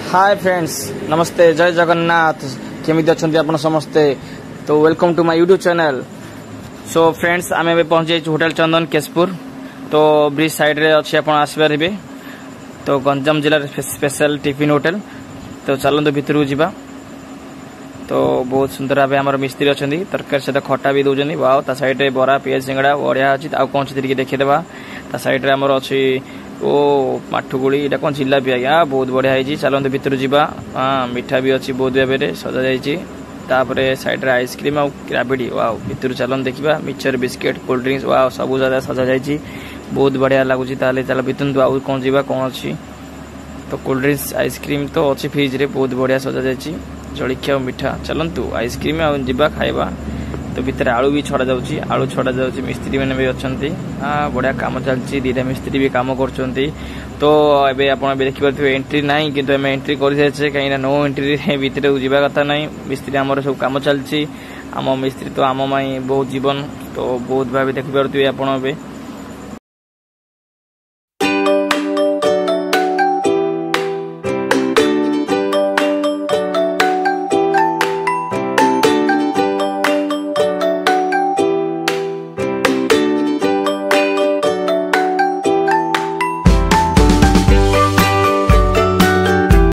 Hi friends, नमस्ते, जय जगन्नाथ। केमिति अच्छे आप समस्ते? तो welcome to my YouTube channel. So friends, आम ए पहुंची होटल चंदन केशपुर। तो ब्रिज साइड रे अच्छी आप आसपारे। तो गंजाम जिलार स्पेशल टिफिन होटल। तो चलते भितर जावा। तो बहुत सुंदर भाव आम मिस्त्री अच्छा तरकारी सहित खटा भी दौरान। वाओ, ता साइड रे बरा पियाज सिंगड़ा बढ़िया अच्छी। आउ कौन सी देखीदेवा। ता साइड रे आमर अच्छी ओ माठुगुड़ी इटा कौन जिलापी आज्ञा बहुत बढ़िया है। चलते भितर जावा। हाँ, मिठा भी अच्छी बहुत भाव में सजा जापर। साइड रे आइसक्रीम आउ राबिड़ी। वाओ, भितर चलन देखा। Mixture biscuit cold drinks wow सब ज्यादा सजा जा बहुत बढ़िया लगुच। चल भितर आउ कौन जावा कौन अच्छी। तो कोल्ड ड्रिंक्स आइसक्रीम तो अच्छी फ्रिज रे बहुत बढ़िया सजा जा जलिखिया मिठा। चलतु आइसक्रीम आ खाइबा। तो भितर आलू भी छड़ा जाउची। आलू छड़ा जाउची। मिस्त्री मैंने भी अच्छे। हाँ, बढ़िया काम चलती। दीटा मिस्त्री भी काम कर। तो एबे आपण देखिपे एंट्री ना कि एंट्री कर कहीं नो एंट्री भितर जावा कथा ना। मिस्त्री आमर सब कम चलती। आम मिस्त्री तो आम बहुत जीवन। तो बहुत भाव देखिपे आपण